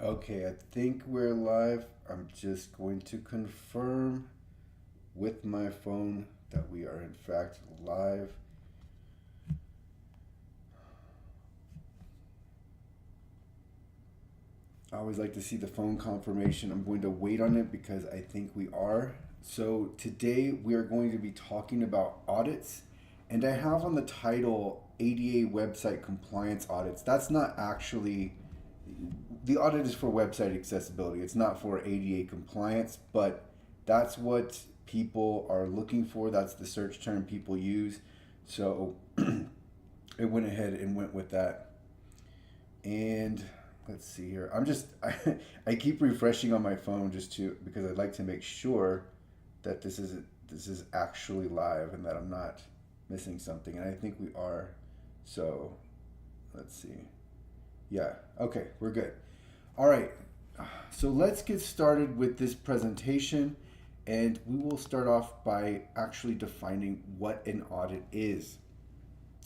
Okay, I think we're live. I'm just going to confirm with my phone that we are in fact live. I always like to see the phone confirmation. I'm going to wait on it because I think we are. So today we are going to be talking about audits, and I have on the title ADA website compliance audits. That's not actually the audit is for website accessibility. It's not for ADA compliance, but that's what people are looking for. That's the search term people use. So it went ahead and went with that. And let's see here. I keep refreshing on my phone just to because I'd like to make sure that this is actually live and that I'm not missing something. And I think we are. So let's see. Yeah. Okay, we're good. All right, so let's get started with this presentation, and we will start off by actually defining what an audit is.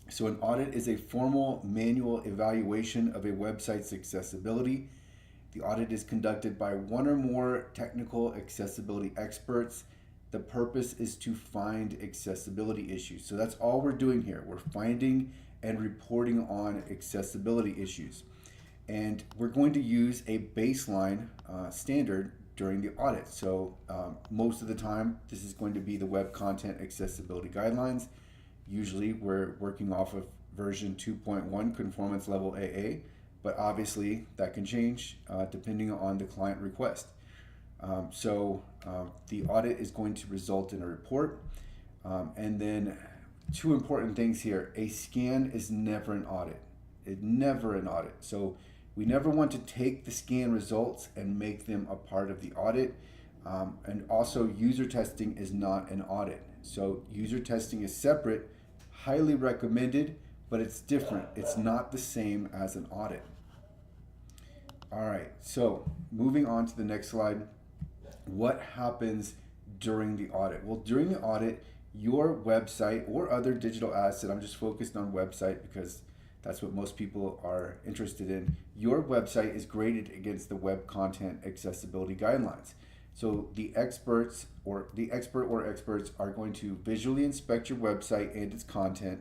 So an audit is a formal manual evaluation of a website's accessibility. The audit is conducted by one or more technical accessibility experts. The purpose is to find accessibility issues. So that's all we're doing here. We're finding and reporting on accessibility issues. And we're going to use a baseline standard during the audit. So most of the time, this is going to be the Web Content Accessibility Guidelines. Usually, we're working off of version 2.1 conformance level AA, but obviously that can change depending on the client request. The audit is going to result in a report. And then two important things here. A scan is never an audit. It's never an audit. So we never want to take the scan results and make them a part of the audit. And also, user testing is not an audit. So user testing is separate, highly recommended, but it's different. It's not the same as an audit. All right, so moving on to the next slide. What happens during the audit? Well, during the audit, your website or other digital asset, I'm just focused on website because that's what most people are interested in. Your website is graded against the Web Content Accessibility Guidelines. So the experts or the expert or experts are going to visually inspect your website and its content.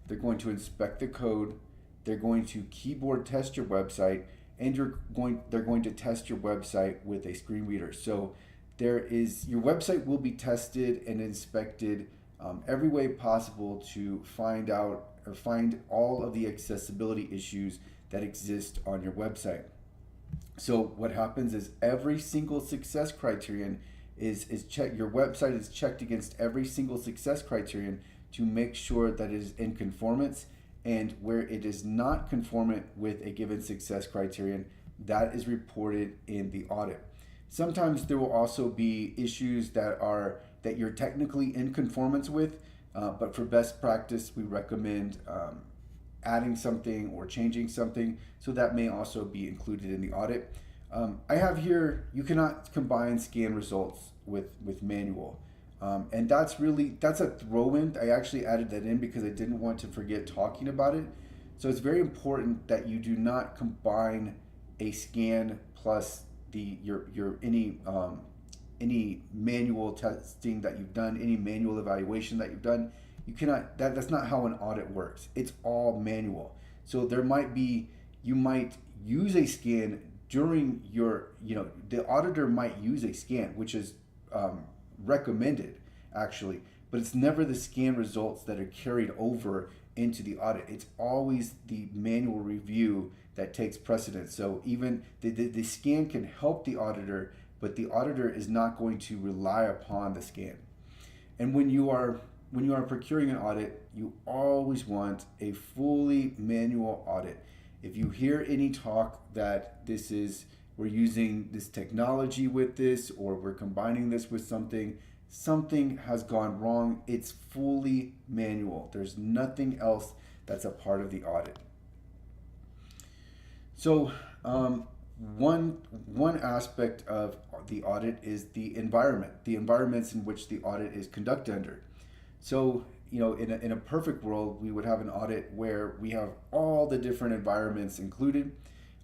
They're going to inspect the code. They're going to keyboard test your website, and they're going to test your website with a screen reader. So your website will be tested and inspected every way possible to find out or find all of the accessibility issues that exist on your website. So what happens is every single success criterion is checked. Your website is checked against every single success criterion to make sure that it is in conformance, and where it is not conformant with a given success criterion, that is reported in the audit. Sometimes there will also be issues that you're technically in conformance with, but for best practice, we recommend adding something or changing something. So that may also be included in the audit. I have here, you cannot combine scan results with manual. And that's a throw-in. I actually added that in because I didn't want to forget talking about it. So it's very important that you do not combine a scan plus your any manual testing that you've done, any manual evaluation that you've done. You cannot, that's not how an audit works. It's all manual. So you might use a scan during the auditor might use a scan, which is recommended actually, but it's never the scan results that are carried over into the audit. It's always the manual review that takes precedence. So even the scan can help the auditor, but the auditor is not going to rely upon the scan. And when you are procuring an audit, you always want a fully manual audit. If you hear any talk that we're using this technology with this, or we're combining this with something has gone wrong. It's fully manual. There's nothing else that's a part of the audit. So one aspect of the audit is the environments in which the audit is conducted under. So in a perfect world, we would have an audit where we have all the different environments included.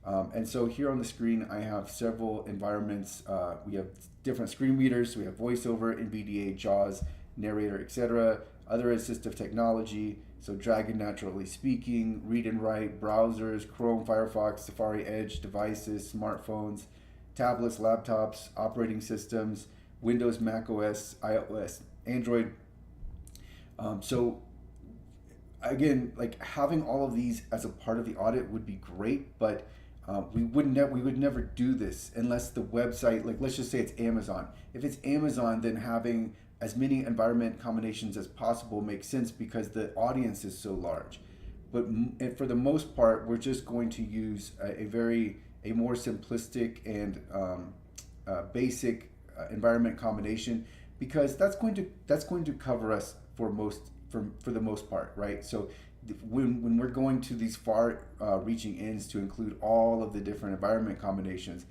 And so here on the screen, I have several environments. We have different screen readers. We have VoiceOver, NVDA, JAWS, Narrator, etc. Other assistive technology, so Dragon Naturally Speaking, Read and Write, browsers, Chrome, Firefox, Safari, Edge, devices, smartphones, tablets, laptops, operating systems, Windows, Mac OS, iOS, Android. So again, like having all of these as a part of the audit would be great, but we would never do this unless the website, like let's just say it's Amazon. If it's Amazon, then having as many environment combinations as possible makes sense because the audience is so large. But for the most part, we're just going to use a more simplistic and basic environment combination because that's going to cover us for the most part, right? So when we're going to these far reaching ends to include all of the different environment combinations,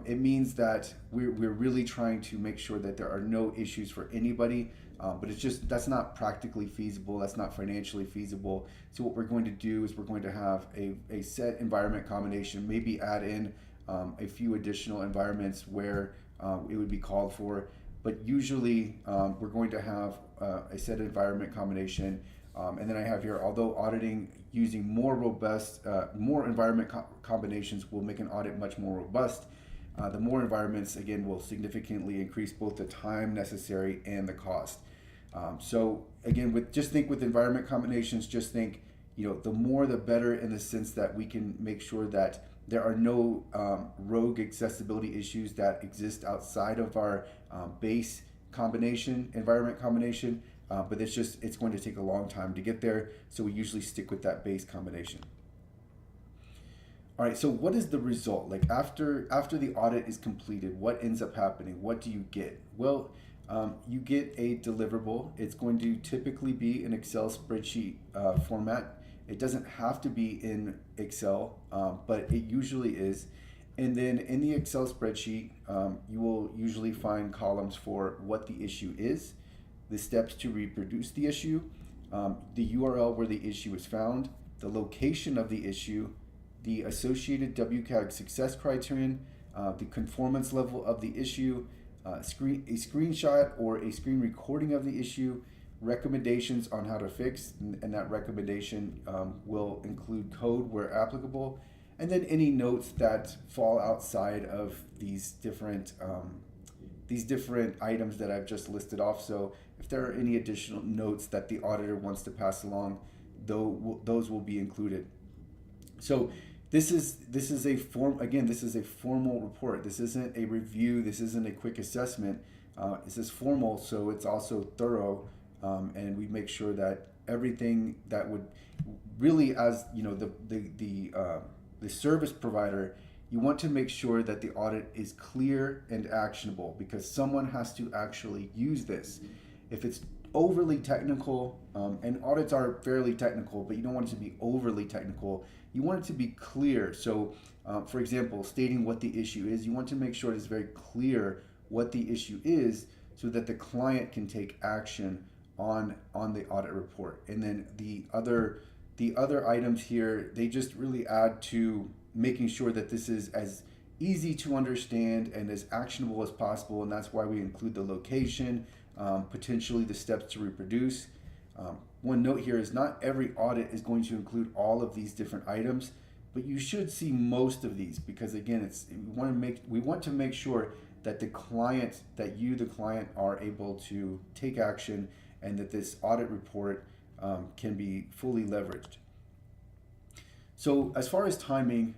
it means that we're really trying to make sure that there are no issues for anybody, but it's just that's not practically feasible, that's not financially feasible. So what we're going to do is we're going to have a set environment combination, maybe add in a few additional environments where it would be called for, but usually we're going to have a set environment combination. And then I have here, although auditing using more robust, more environment combinations will make an audit much more robust, the more environments, again, will significantly increase both the time necessary and the cost. So again, with environment combinations, just think, the more the better in the sense that we can make sure that there are no rogue accessibility issues that exist outside of our base environment combination. But it's going to take a long time to get there, so we usually stick with that base combination. All right, so what is the result? Like after the audit is completed, what ends up happening? What do you get? Well, you get a deliverable. It's going to typically be an Excel spreadsheet format. It doesn't have to be in Excel, but it usually is. And then in the Excel spreadsheet, you will usually find columns for what the issue is, the steps to reproduce the issue, the URL where the issue is found, the location of the issue, the associated WCAG success criterion, the conformance level of the issue, a screenshot or a screen recording of the issue, recommendations on how to fix, and that recommendation will include code where applicable, and then any notes that fall outside of these different items that I've just listed off. So if there are any additional notes that the auditor wants to pass along, those will be included. So this is a formal report. This isn't a review. This isn't a quick assessment. This is formal, so it's also thorough, and we make sure that everything that would really, as the service provider, you want to make sure that the audit is clear and actionable because someone has to actually use this. If it's overly technical, and audits are fairly technical, but you don't want it to be overly technical. You want it to be clear. So, for example, stating what the issue is, you want to make sure it is very clear what the issue is so that the client can take action on the audit report. And then the other items here, they just really add to making sure that this is as easy to understand and as actionable as possible, and that's why we include the location, potentially the steps to reproduce. One note here is not every audit is going to include all of these different items, but you should see most of these because again, we want to make sure that the client are able to take action and that this audit report can be fully leveraged. So as far as timing,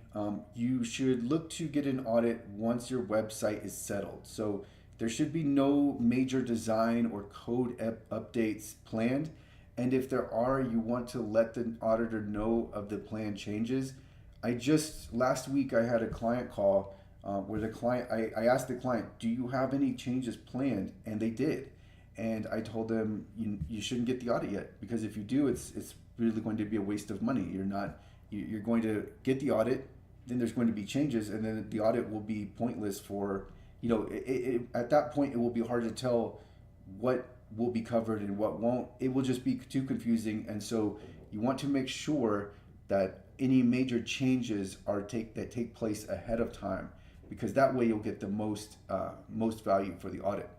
you should look to get an audit once your website is settled. So there should be no major design or code updates planned. And if there are, you want to let the auditor know of the planned changes. Last week I had a client call where I asked the client, do you have any changes planned? And they did. And I told them, you shouldn't get the audit yet because if you do, it's really going to be a waste of money. You're going to get the audit, then there's going to be changes, and then the audit will be pointless for, at that point it will be hard to tell what will be covered and what won't. It will just be too confusing, and so you want to make sure that any major changes that take place ahead of time, because that way you'll get the most value for the audit.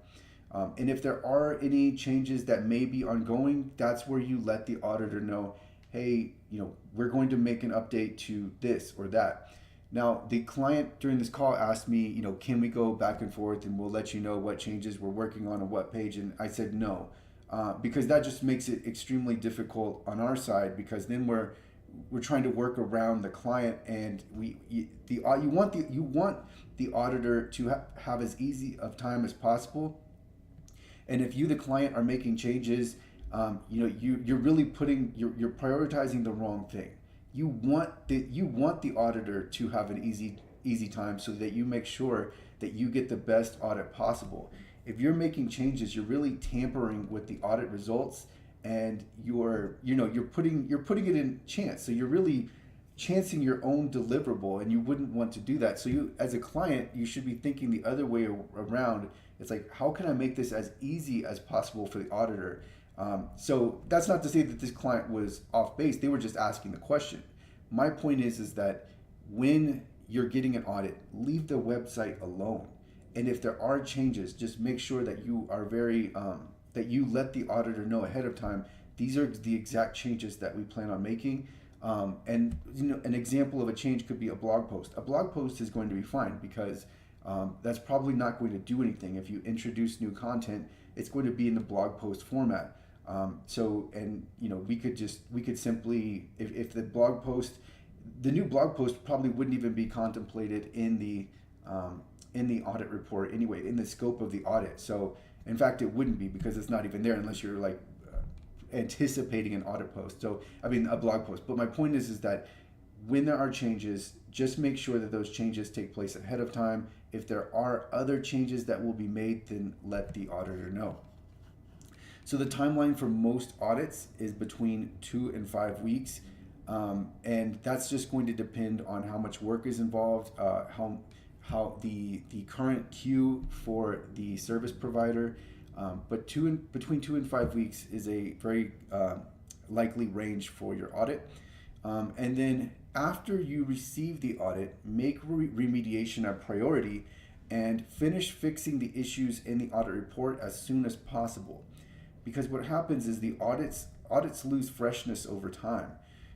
And if there are any changes that may be ongoing, that's where you let the auditor know, hey, we're going to make an update to this or that. Now, the client during this call asked me, can we go back and forth and we'll let you know what changes we're working on what page? And I said no, because that just makes it extremely difficult on our side, because then we're trying to work around the client, and you want the auditor to have as easy of time as possible. And if you, the client, are making changes, you're really you're prioritizing the wrong thing. You want the auditor to have an easy time, so that you make sure that you get the best audit possible. If you're making changes, you're really tampering with the audit results, and you're putting it in chance. So you're really chancing your own deliverable, and you wouldn't want to do that. So you, as a client, you should be thinking the other way around. It's like, how can I make this as easy as possible for the auditor? So that's not to say that this client was off base. They were just asking the question. My point is that when you're getting an audit, leave the website alone. And if there are changes, just make sure that you are that you let the auditor know ahead of time, these are the exact changes that we plan on making. And an example of a change could be a blog post. A blog post is going to be fine, because that's probably not going to do anything. If you introduce new content, it's going to be in the blog post format. We could simply, if the blog post, the new blog post probably wouldn't even be contemplated in the audit report anyway, in the scope of the audit. So in fact, it wouldn't be, because it's not even there unless you're like anticipating an audit post. So I mean, a blog post. But my point is that when there are changes, just make sure that those changes take place ahead of time. If there are other changes that will be made, then let the auditor know. So the timeline for most audits is between 2 and 5 weeks. And that's just going to depend on how much work is involved, how the current queue for the service provider. But between 2 and 5 weeks is a very likely range for your audit. And then after you receive the audit, make remediation a priority and finish fixing the issues in the audit report as soon as possible. Because what happens is the audits lose freshness over time.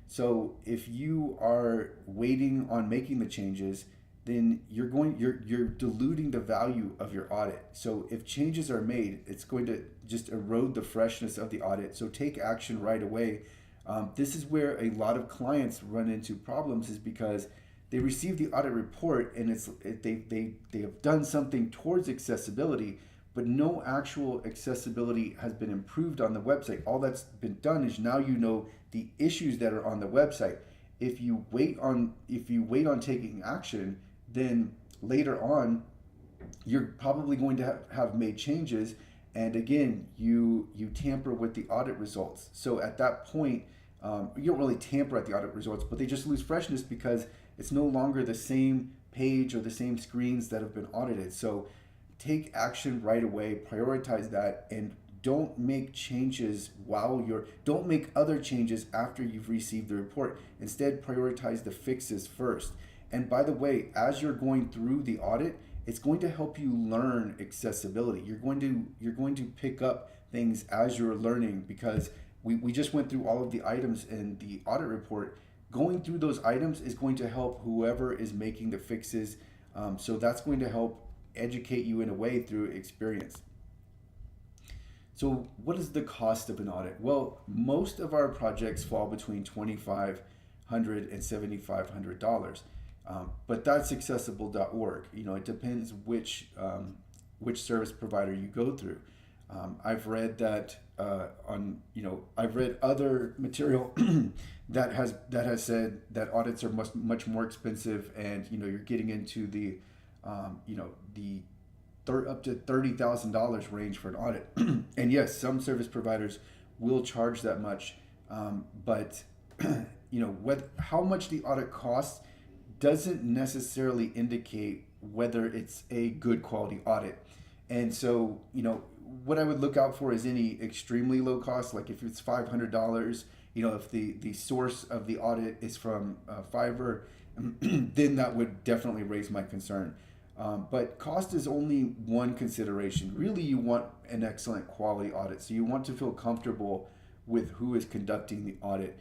So if you are waiting on making the changes, then you're diluting the value of your audit. So if changes are made, it's going to just erode the freshness of the audit. So take action right away. This is where a lot of clients run into problems, is because they receive the audit report and they have done something towards accessibility, but no actual accessibility has been improved on the website. All that's been done is now you know the issues that are on the website. If you wait on taking action, then later on you're probably going to have made changes, and again you tamper with the audit results. So at that point, you don't really tamper at the audit results, but they just lose freshness because it's no longer the same page or the same screens that have been audited. So take action right away, prioritize that, and don't make changes don't make other changes after you've received the report. Instead, prioritize the fixes first. And by the way, as you're going through the audit, it's going to help you learn accessibility. You're going to pick up things as you're learning, because we just went through all of the items in the audit report. Going through those items is going to help whoever is making the fixes. So that's going to help educate you in a way through experience. So what is the cost of an audit? Well, most of our projects fall between $2,500 and $7,500. But that's accessible.org. It depends which service provider you go through. I've read that I've read other material that has said that audits are much more expensive, and you're getting into the up to $30,000 range for an audit. And yes, some service providers will charge that much, but how much the audit costs doesn't necessarily indicate whether it's a good quality audit. And so, what I would look out for is any extremely low cost, like if it's $500, if the source of the audit is from Fiverr, then that would definitely raise my concern. But cost is only one consideration. Really, you want an excellent quality audit. So you want to feel comfortable with who is conducting the audit.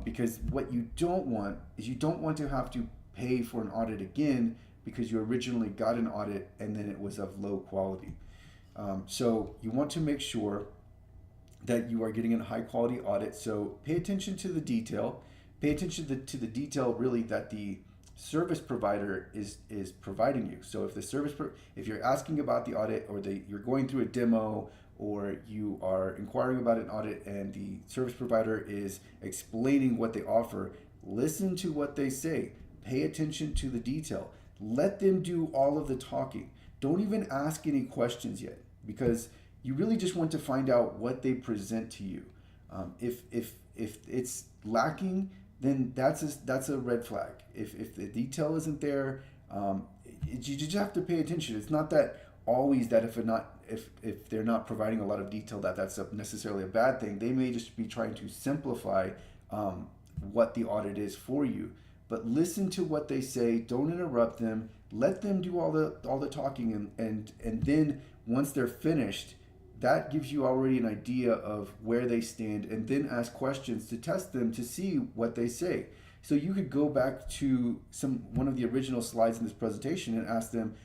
Because what you don't want is you don't want to have to pay for an audit again because you originally got an audit and then it was of low quality. So you want to make sure that you are getting a high quality audit. So pay attention to the detail. Pay attention to the detail really that the service provider is providing you. So if you're asking about the audit, or you're going through a demo, or you are inquiring about an audit and the service provider is explaining what they offer, listen to what they say. Pay attention to the detail. Let them do all of the talking. Don't even ask any questions yet, because you really just want to find out what they present to you. If it's lacking, then that's a red flag. If the detail isn't there, you just have to pay attention. It's not that always that if they're not providing a lot of detail that's necessarily a bad thing. They may just be trying to simplify what the audit is for you. But listen to what they say. Don't interrupt them. Let them do all the talking, and then once they're finished, that gives you already an idea of where they stand, and then ask questions to test them to see what they say. So you could go back to one of the original slides in this presentation and ask them,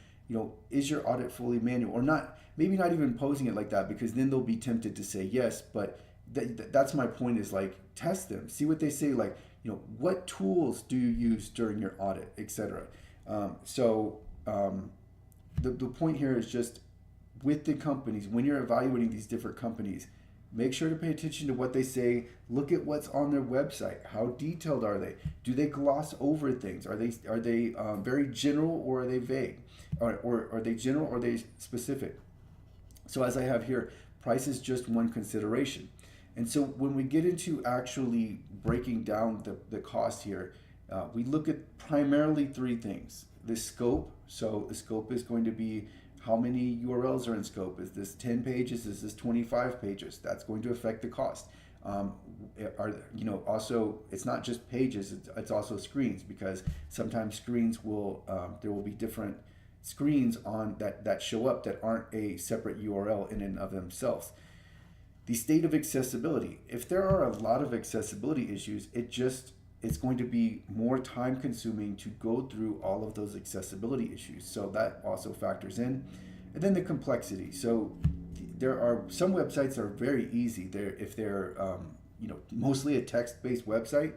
is your audit fully manual or not? Maybe not even posing it like that, because then they'll be tempted to say yes. But that's my point, is like, test them, see what they say, like, what tools do you use during your audit, etc. The point here is just, with the companies, when you're evaluating these different companies, make sure to pay attention to what they say. Look at what's on their website. How detailed are they? Do they gloss over things? Are they very general, or are they vague? Or are they general, or are they specific? So as I have here, price is just one consideration. And so when we get into actually breaking down the cost here, we look at primarily three things. The scope. So the scope is going to be how many URLs are in scope. Is this 10 pages? Is this 25 pages? That's going to affect the cost. Also, it's not just pages, it's also screens, because sometimes screens will, there will be different screens on that show up that aren't a separate URL in and of themselves. The state of accessibility. If there are a lot of accessibility issues, it's going to be more time consuming to go through all of those accessibility issues. So that also factors in. And then the complexity. So there are some websites that are very easy. If they're mostly a text-based website,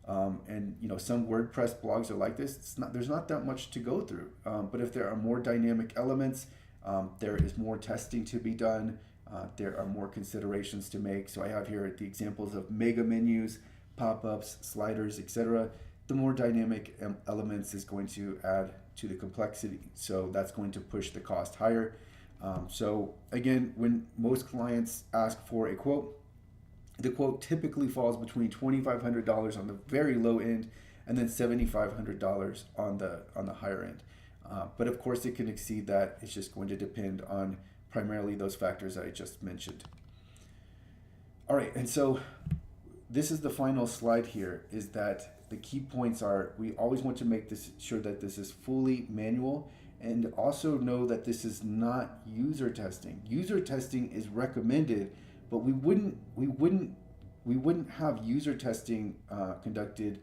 and some WordPress blogs are like this. There's not that much to go through. But if there are more dynamic elements, there is more testing to be done. There are more considerations to make. So I have here the examples of mega menus, pop-ups, sliders, etc. The more dynamic elements is going to add to the complexity. So that's going to push the cost higher. So again, when most clients ask for a quote, the quote typically falls between $2,500 on the very low end and then $7,500 on the higher end. But of course it can exceed that. It's just going to depend on primarily those factors I just mentioned. All right, and so this is the final slide here, is that the key points are, we always want to make sure that this is fully manual, and also know that this is not user testing. User testing is recommended, but we wouldn't have user testing conducted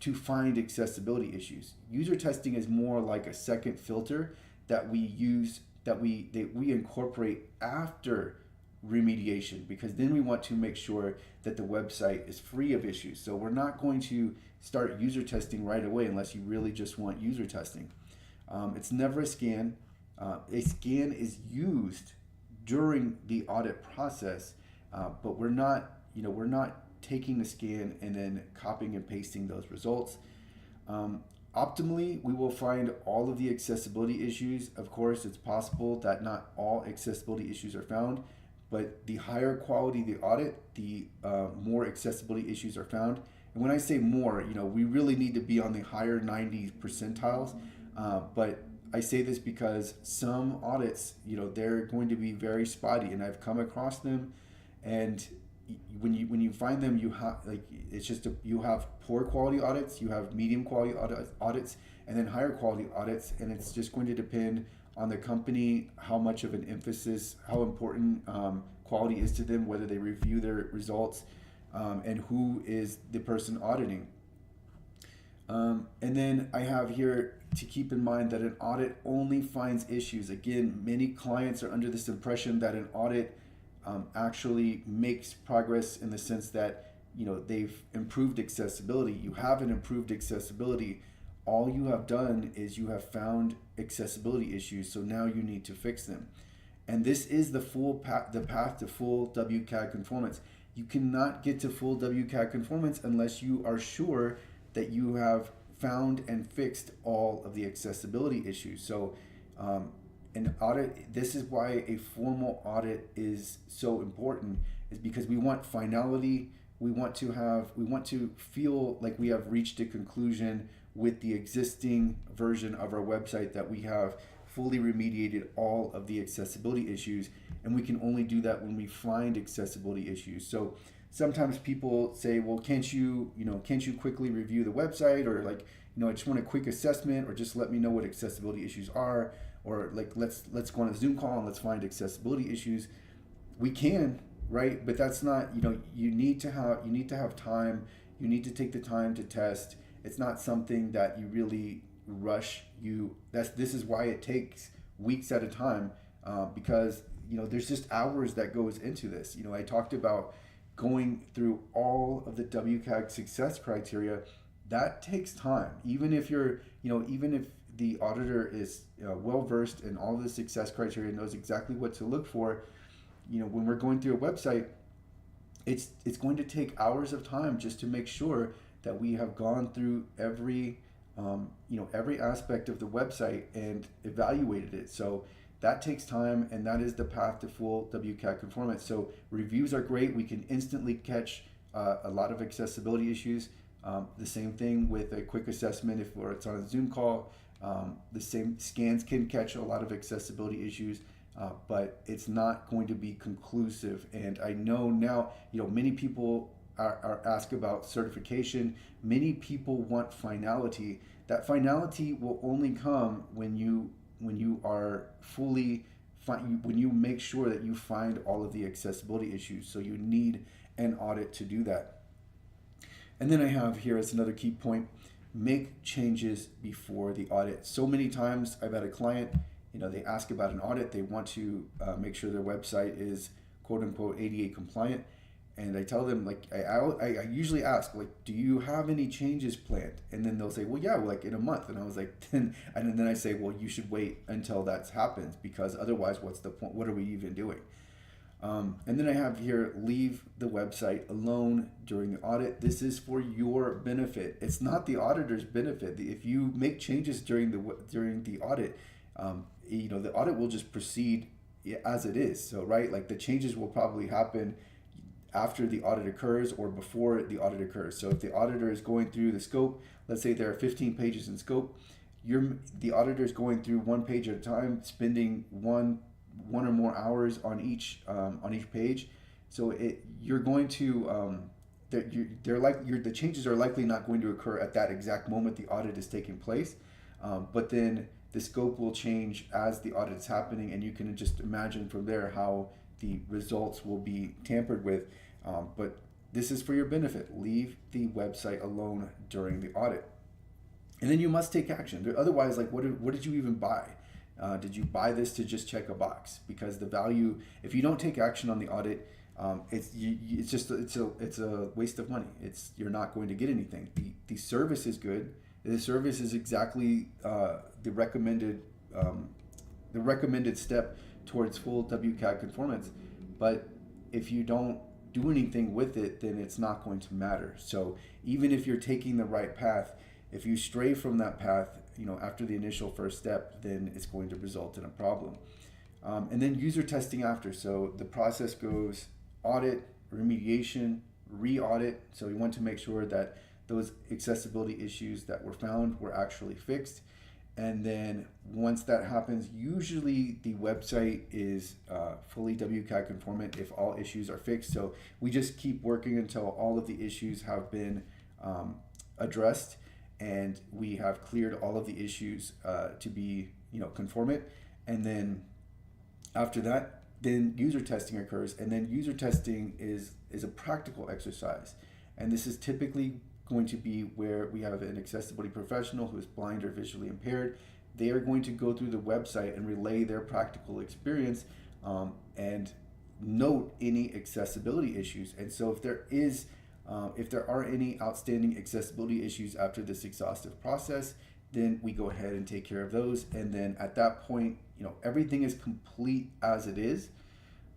to find accessibility issues. User testing is more like a second filter that we use, that we incorporate after remediation, because then we want to make sure that the website is free of issues. So we're not going to start user testing right away unless you really just want user testing. It's never a scan. A scan is used during the audit process, but we're not taking the scan and then copying and pasting those results. Optimally, we will find all of the accessibility issues. Of course, it's possible that not all accessibility issues are found, but the higher quality the audit, the more accessibility issues are found. And when I say more, we really need to be on the higher 90 percentiles. But I say this because some audits, they're going to be very spotty, and I've come across them, and when you find them, you have it's just you have poor quality audits, you have medium quality audits, and then higher quality audits, and it's just going to depend on the company how much of an emphasis, how important quality is to them, whether they review their results, and who is the person auditing. And then I have here to keep in mind that an audit only finds issues. Again, many clients are under this impression that an audit actually makes progress in the sense that they've improved accessibility. You haven't improved accessibility. All you have done is you have found accessibility issues, so now you need to fix them. And this is the path to full WCAG conformance. You cannot get to full WCAG conformance unless you are sure that you have found and fixed all of the accessibility issues. So an audit, this is why a formal audit is so important, is because we want finality. We want to feel like we have reached a conclusion with the existing version of our website, that we have fully remediated all of the accessibility issues, and we can only do that when we find accessibility issues. So sometimes people say, well, can't you quickly review the website, or I just want a quick assessment, or just let me know what accessibility issues are, or let's go on a Zoom call and let's find accessibility issues. We can, right? But that's not, you need to have time. You need to take the time to test. It's not something that you really rush. This is why it takes weeks at a time, because there's just hours that goes into this. I talked about going through all of the WCAG success criteria. That takes time. Even if the auditor is well versed in all the success criteria, knows exactly what to look for, when we're going through a website, it's going to take hours of time just to make sure that we have gone through every aspect of the website and evaluated it. So that takes time, and that is the path to full WCAG conformance. So reviews are great. We can instantly catch a lot of accessibility issues. The same thing with a quick assessment if it's on a Zoom call. The same scans can catch a lot of accessibility issues, but it's not going to be conclusive. And I know now, many people are asked about certification. Many people want finality. That finality will only come when you are when you make sure that you find all of the accessibility issues. So you need an audit to do that. And then I have here as another key point, make changes before the audit. So many times I've had a client, they ask about an audit. They want to make sure their website is quote unquote ADA compliant. And I tell them, I usually ask, do you have any changes planned? And then they'll say, well, yeah, in a month. And I was like, and then I say, well, you should wait until that happens, because otherwise, what's the point? What are we even doing? And then I have here, leave the website alone during the audit. This is for your benefit. It's not the auditor's benefit. If you make changes during the audit, the audit will just proceed as it is. So, right, the changes will probably happen after the audit occurs or before the audit occurs. So if the auditor is going through the scope, let's say there are 15 pages in scope, the auditor is going through one page at a time, spending one or more hours on each page. So you're going to the changes are likely not going to occur at that exact moment the audit is taking place, but then the scope will change as the audit is happening, and you can just imagine from there how the results will be tampered with. But this is for your benefit. Leave the website alone during the audit. And then you must take action. Otherwise, what did you even buy? Did you buy this to just check a box? Because the value, if you don't take action on the audit, it's a waste of money. You're not going to get anything. The service is good. The service is exactly the recommended step towards full WCAG conformance. But if you don't do anything with it, then it's not going to matter. So even if you're taking the right path, if you stray from that path, after the initial first step, then it's going to result in a problem. And then user testing after. So the process goes audit, remediation, re-audit. So we want to make sure that those accessibility issues that were found were actually fixed. And then once that happens, usually the website is fully WCAG conformant if all issues are fixed. So we just keep working until all of the issues have been addressed, and we have cleared all of the issues to be conformant. And then after that, then user testing occurs, and then user testing is a practical exercise, and this is typically going to be where we have an accessibility professional who is blind or visually impaired. They are going to go through the website and relay their practical experience, and note any accessibility issues. And so if there are any outstanding accessibility issues after this exhaustive process, then we go ahead and take care of those. And then at that point, everything is complete as it is.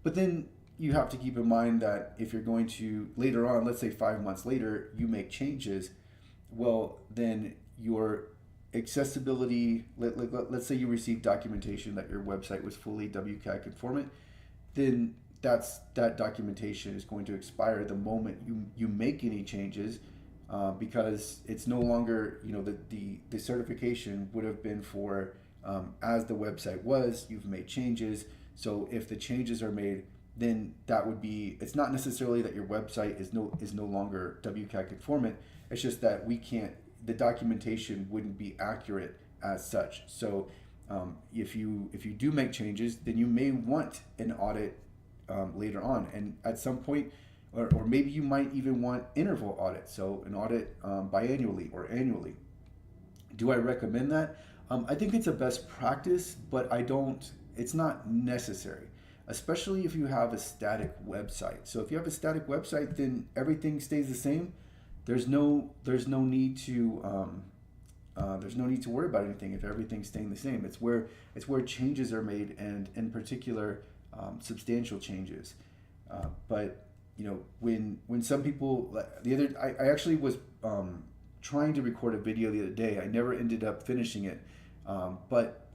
But then you have to keep in mind that if you're going to later on, let's say 5 months later, you make changes, well, then your accessibility, let's say you receive documentation that your website was fully WCAG conformant, then that documentation is going to expire the moment you make any changes, because it's no longer, the certification would have been for as the website was. You've made changes, so if the changes are made, then that would be, it's not necessarily that your website is no longer WCAG conformant. It's just that the documentation wouldn't be accurate as such. So if you do make changes, then you may want an audit later on, and at some point, or maybe you might even want interval audits, so an audit biannually or annually. Do I recommend that? I think it's a best practice, but it's not necessary, especially if you have a static website. So if you have a static website, then everything stays the same. There's no need to worry about anything if everything's staying the same. It's where changes are made, and in particular substantial changes. But when some people, I actually was trying to record a video the other day. I never ended up finishing it, but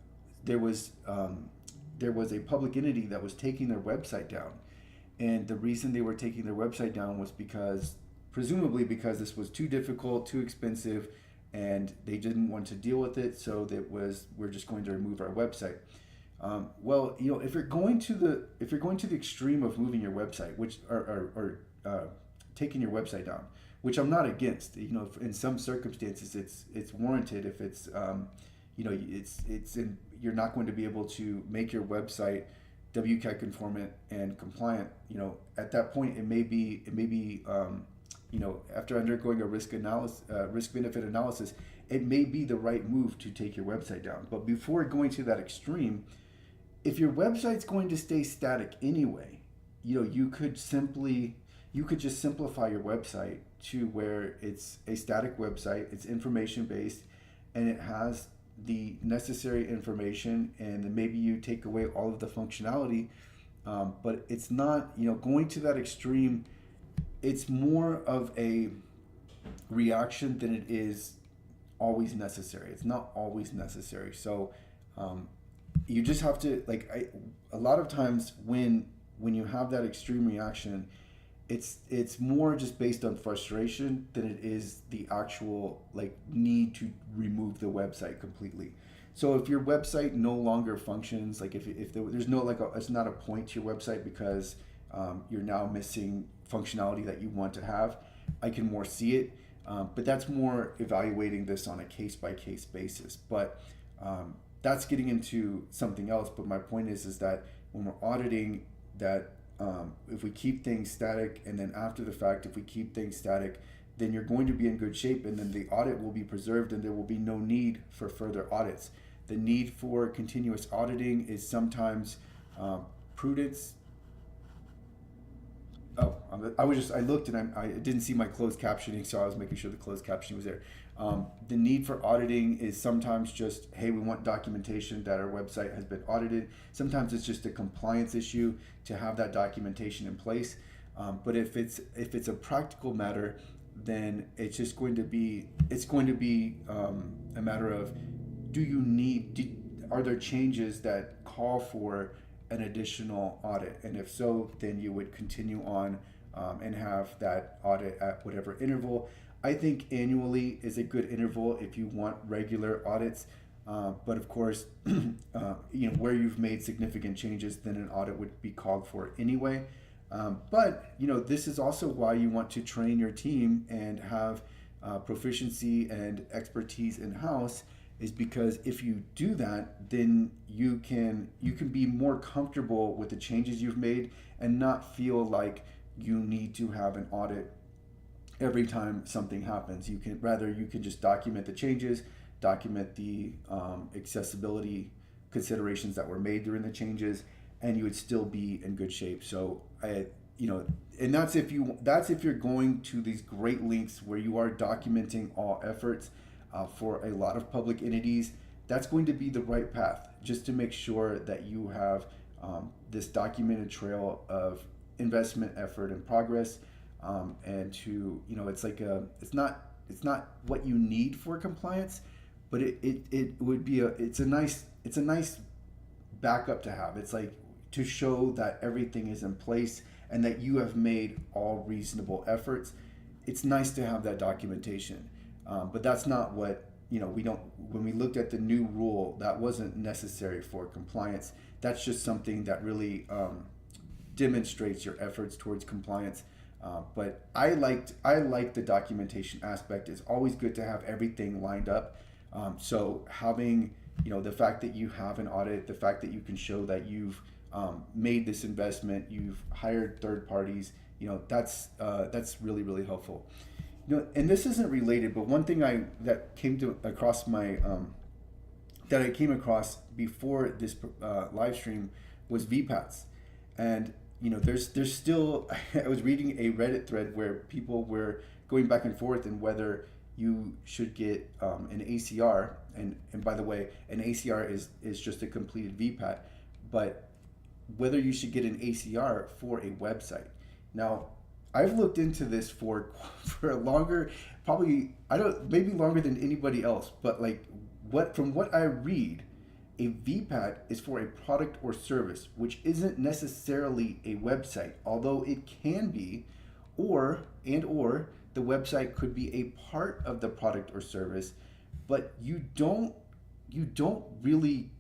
there was a public entity that was taking their website down, and the reason they were taking their website down was presumably because this was too difficult, too expensive, and they didn't want to deal with it. So we're just going to remove our website. Well, if you're going to the extreme of moving your website, which or taking your website down, which I'm not against. In some circumstances it's warranted. If it's you're not going to be able to make your website WCAG conformant and compliant. At that point, it may be after undergoing a risk benefit analysis, it may be the right move to take your website down. But before going to that extreme, if your website's going to stay static anyway, you could just simplify your website to where it's a static website, it's information based, and it has the necessary information, and then maybe you take away all of the functionality, but it's not, going to that extreme. It's more of a reaction than it is always necessary. It's not always necessary. So you just have to, a lot of times when you have that extreme reaction, it's more just based on frustration than it is the actual need to remove the website completely. So if your website no longer functions, if there's no it's not a point to your website because you're now missing functionality that you want to have, I can more see it. But that's more evaluating this on a case-by-case basis. But that's getting into something else. But my point is that when we're auditing, that if we keep things static, and then after the fact, if we keep things static, then you're going to be in good shape, and then the audit will be preserved, and there will be no need for further audits. The need for continuous auditing is sometimes prudence. I looked and I didn't see my closed captioning, so I was making sure the closed captioning was there. The need for auditing is sometimes just, hey, we want documentation that our website has been audited. Sometimes it's just a compliance issue to have that documentation in place. But if it's a practical matter, then it's just going to be a matter of, are there changes that call for an additional audit? And if so, then you would continue on and have that audit at whatever interval. I think annually is a good interval if you want regular audits. But of course, where you've made significant changes, then an audit would be called for anyway. But this is also why you want to train your team and have proficiency and expertise in house, is because if you do that, then you can be more comfortable with the changes you've made and not feel like you need to have an audit every time something happens. You can just document the changes, document the accessibility considerations that were made during the changes, and you would still be in good shape. So and that's if you're going to these great links where you are documenting all efforts for a lot of public entities. That's going to be the right path, just to make sure that you have this documented trail of investment, effort, and progress. And to it's not what you need for compliance, but it would be it's a nice backup to have. It's like to show that everything is in place and that you have made all reasonable efforts. It's nice to have that documentation, but that's not what we don't. When we looked at the new rule, that wasn't necessary for compliance. That's just something that really demonstrates your efforts towards compliance. But I liked the documentation aspect. It's always good to have everything lined up. So having the fact that you have an audit, the fact that you can show that you've made this investment, you've hired third parties, that's really, really helpful. And this isn't related, but one thing that I came across before this live stream was VPATs. And there's still I was reading a Reddit thread where people were going back and forth and whether you should get an ACR, and by the way, an ACR is just a completed VPAT, but whether you should get an ACR for a website. Now, I've looked into this for a longer, probably maybe longer than anybody else, but from what I read, a VPAT is for a product or service, which isn't necessarily a website, although it can be, or the website could be a part of the product or service, but you don't really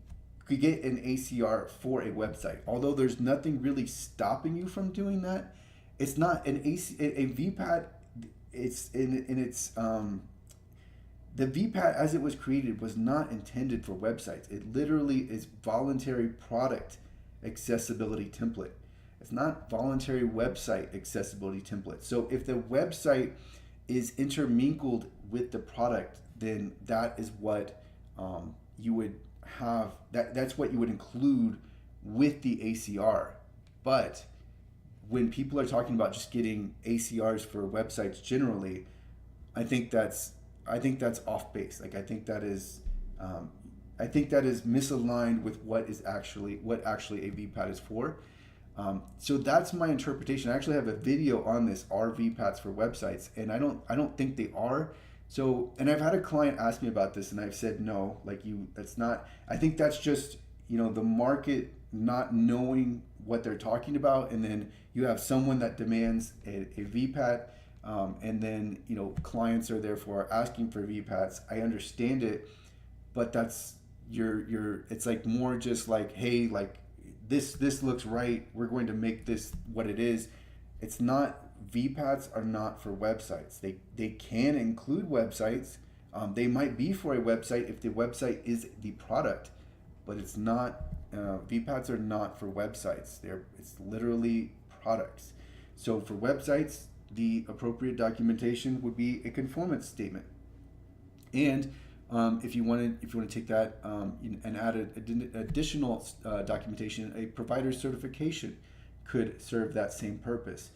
get an ACR for a website. Although there's nothing really stopping you from doing that, it's not a VPAT. It's in its the VPAT as it was created was not intended for websites. It literally is voluntary product accessibility template. It's not voluntary website accessibility template. So if the website is intermingled with the product, then that is what you would have. That's what you would include with the ACR. But when people are talking about just getting ACRs for websites generally, I think that's off base. I think that is misaligned with what actually a VPAT is for. So that's my interpretation. I actually have a video on this. Are VPATs for websites? And I don't think they are. So, and I've had a client ask me about this, and I've said no. That's not. I think that's just the market not knowing what they're talking about, and then you have someone that demands a VPAT. And then clients are therefore asking for VPATs. I understand it, but that's it's more just hey, this looks right, we're going to make this what it is. It's not. VPATs are not for websites. They can include websites. They might be for a website if the website is the product, but it's not. VPATs are not for websites. It's literally products. So for websites, the appropriate documentation would be a conformance statement. And if you want to take that and add additional documentation, a provider certification could serve that same purpose.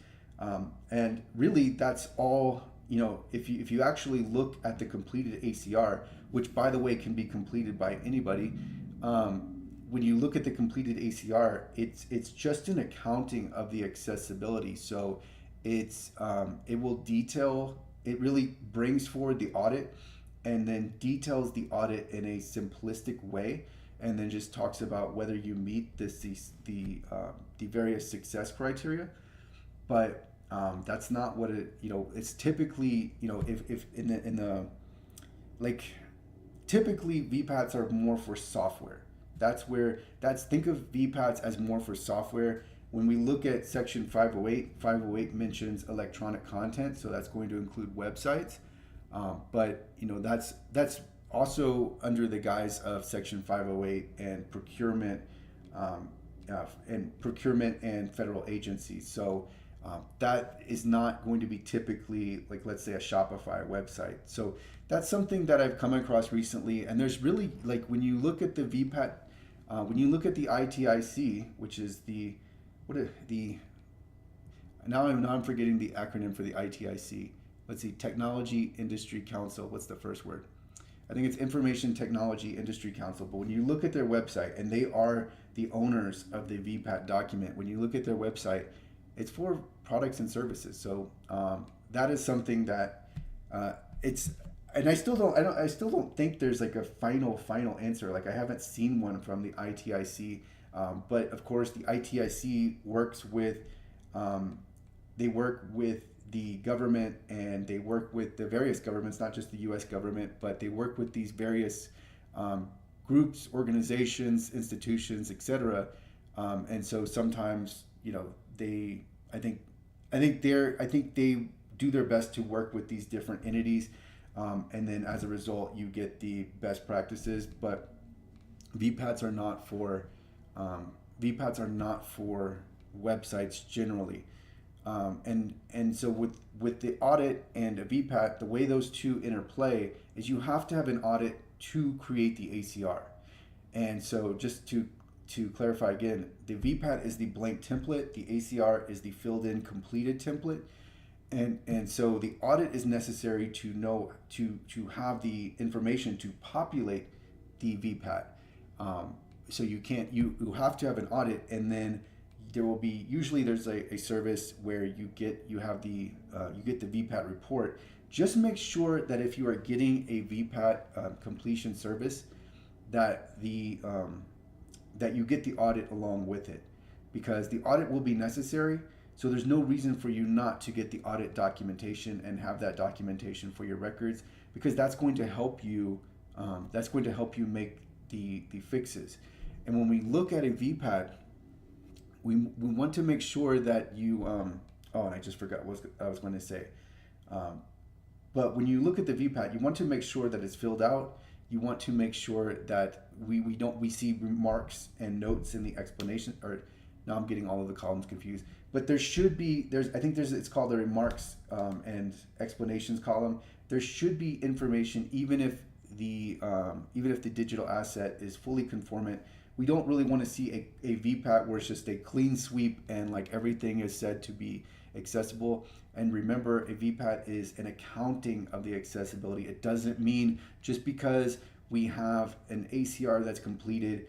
And really, that's all. If you actually look at the completed ACR, which by the way can be completed by anybody, when you look at the completed ACR, it's just an accounting of the accessibility. So it will detail. It really brings forward the audit, and then details the audit in a simplistic way, and then just talks about whether you meet the various success criteria. But that's not what it. It's typically if in the typically VPATs are more for software. Think of VPATs as more for software. When we look at Section 508, 508 mentions electronic content, so that's going to include websites. But that's also under the guise of Section 508 and procurement and federal agencies. So that is not going to be typically, like, let's say, a Shopify website. So that's something that I've come across recently. And there's really, like, when you look at the VPAT, when you look at the ITIC, which is now I'm forgetting the acronym for the ITIC. Let's see, Technology Industry Council. What's the first word? I think it's Information Technology Industry Council. But when you look at their website, and they are the owners of the VPAT document, when you look at their website, it's for products and services. So that is something that it's. And I still don't think there's like a final answer. Like, I haven't seen one from the ITIC, but of course the ITIC works with, they work with the government, and they work with the various governments, not just the U.S. government, but they work with these various groups, organizations, institutions, etc. And so sometimes, I think they do their best to work with these different entities. And then as a result, you get the best practices. But VPATs are not for websites generally. And so with the audit and a VPAT, the way those two interplay is you have to have an audit to create the ACR. And so just to clarify again, the VPAT is the blank template, the ACR is the filled in completed template. And so the audit is necessary to have the information to populate the VPAT. So you have to have an audit, and then there will be, usually there's a service where you get the VPAT report. Just make sure that if you are getting a VPAT completion service, that that you get the audit along with it, because the audit will be necessary. So there's no reason for you not to get the audit documentation and have that documentation for your records, because that's going to help you. That's going to help you make the fixes. And when we look at a VPAT, we want to make sure that you. And I just forgot what I was going to say. But when you look at the VPAT, you want to make sure that it's filled out. You want to make sure that we see remarks and notes in the explanation. Or now I'm getting all of the columns confused. But I think it's called the remarks and explanations column. There should be information, even if the digital asset is fully conformant. We don't really want to see a VPAT where it's just a clean sweep and like everything is said to be accessible. And remember, a VPAT is an accounting of the accessibility. It doesn't mean just because we have an ACR that's completed,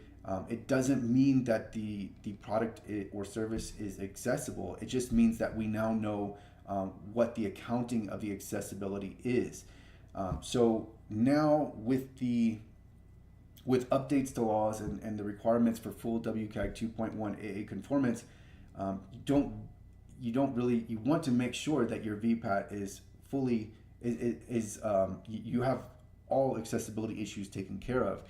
it doesn't mean that the product or service is accessible. It just means that we now know what the accounting of the accessibility is. So now with updates to laws and the requirements for full WCAG 2.1 AA conformance, you want to make sure that your VPAT is fully you have all accessibility issues taken care of.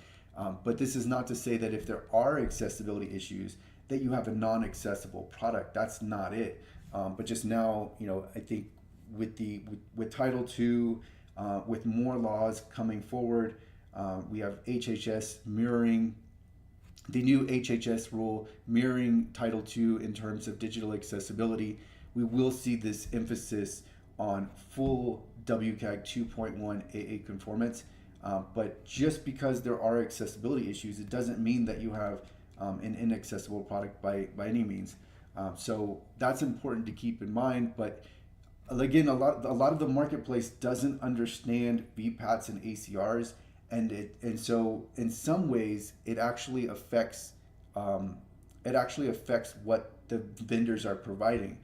But this is not to say that if there are accessibility issues that you have a non-accessible product. That's not it. But just now, I think with Title II, with more laws coming forward, we have HHS mirroring the new HHS rule, mirroring Title II in terms of digital accessibility. We will see this emphasis on full WCAG 2.1 AA conformance. But just because there are accessibility issues, it doesn't mean that you have an inaccessible product by any means. So that's important to keep in mind. But again, a lot of the marketplace doesn't understand VPATs and ACRs, and so in some ways it actually affects what the vendors are providing.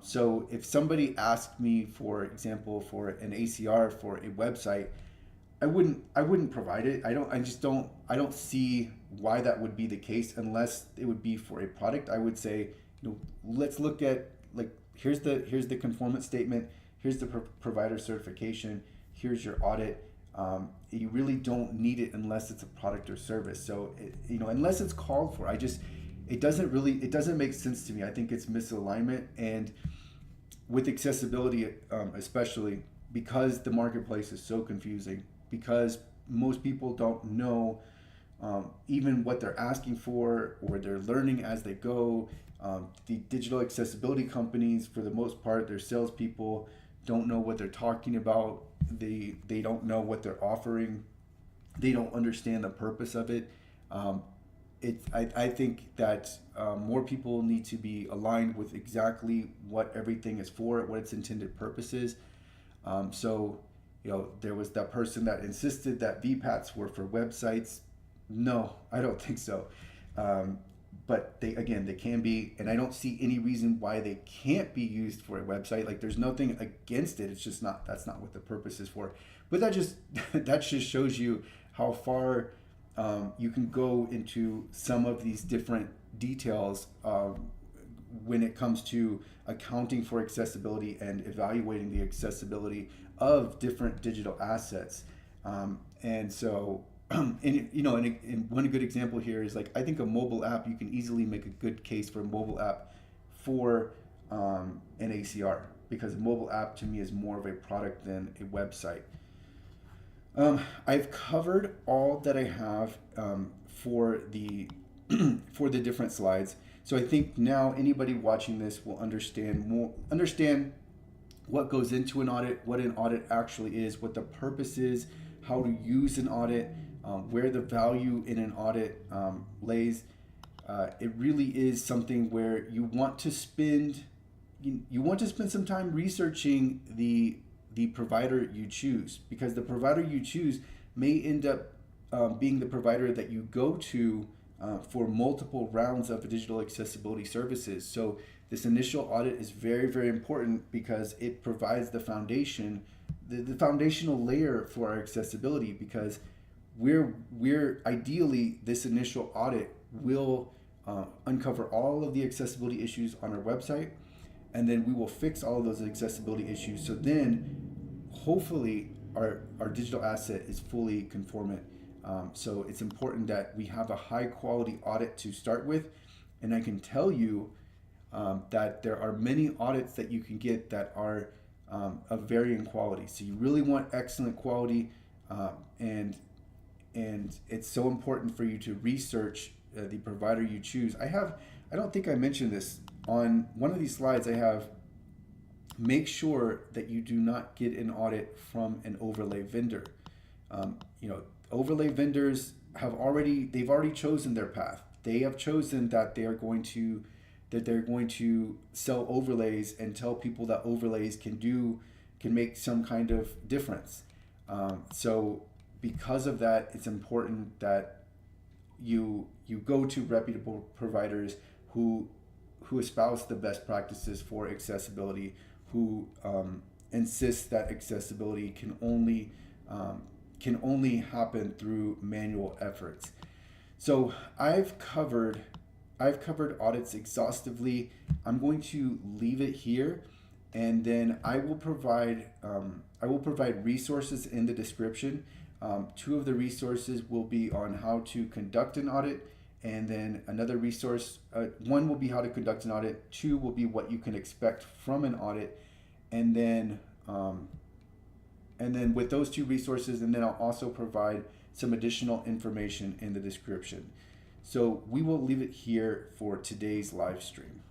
So if somebody asked me, for example, for an ACR for a website, I wouldn't provide it. I don't see why that would be the case unless it would be for a product. I would say, let's look at, like, here's the conformance statement, here's the provider certification, here's your audit. You really don't need it unless it's a product or service. So unless it's called for, it doesn't make sense to me. I think it's misalignment. And with accessibility, especially because the marketplace is so confusing, because most people don't know even what they're asking for, or they're learning as they go. The digital accessibility companies, for the most part, their salespeople don't know what they're talking about. They don't know what they're offering. They don't understand the purpose of it. I think that more people need to be aligned with exactly what everything is for, what its intended purpose is. There was that person that insisted that VPATs were for websites. No, I don't think so. But they can be, and I don't see any reason why they can't be used for a website. Like, there's nothing against it. It's just that's not what the purpose is for. But that just shows you how far you can go into some of these different details when it comes to accounting for accessibility and evaluating the accessibility of different digital assets. And so, and one good example here is, like, I think a mobile app, you can easily make a good case for a mobile app for an ACR, because a mobile app to me is more of a product than a website. I've covered all that I have for the for the different slides. So I think now anybody watching this will understand what goes into an audit, what an audit actually is, what the purpose is, how to use an audit, where the value in an audit lays. It really is something where you want to spend some time researching the provider you choose, because the provider you choose may end up being the provider that you go to for multiple rounds of digital accessibility services. So this initial audit is very, very important, because it provides the foundation, the foundational layer for our accessibility, because we're ideally, this initial audit will uncover all of the accessibility issues on our website, and then we will fix all of those accessibility issues. So then hopefully our digital asset is fully conformant. So it's important that we have a high quality audit to start with. And I can tell you that there are many audits that you can get that are of varying quality. So you really want excellent quality, and it's so important for you to research the provider you choose. I don't think I mentioned this on one of these slides. I have, make sure that you do not get an audit from an overlay vendor. Overlay vendors they've already chosen their path. They have chosen that they're going to sell overlays and tell people that overlays can make some kind of difference. So because of that, it's important that you go to reputable providers who espouse the best practices for accessibility, who insist that accessibility can only happen through manual efforts. So I've covered audits exhaustively. I'm going to leave it here, and then I will provide resources in the description. Two of the resources will be on how to conduct an audit, and then another resource, one will be how to conduct an audit, two will be what you can expect from an audit, and then with those two resources, and then I'll also provide some additional information in the description. So we will leave it here for today's live stream.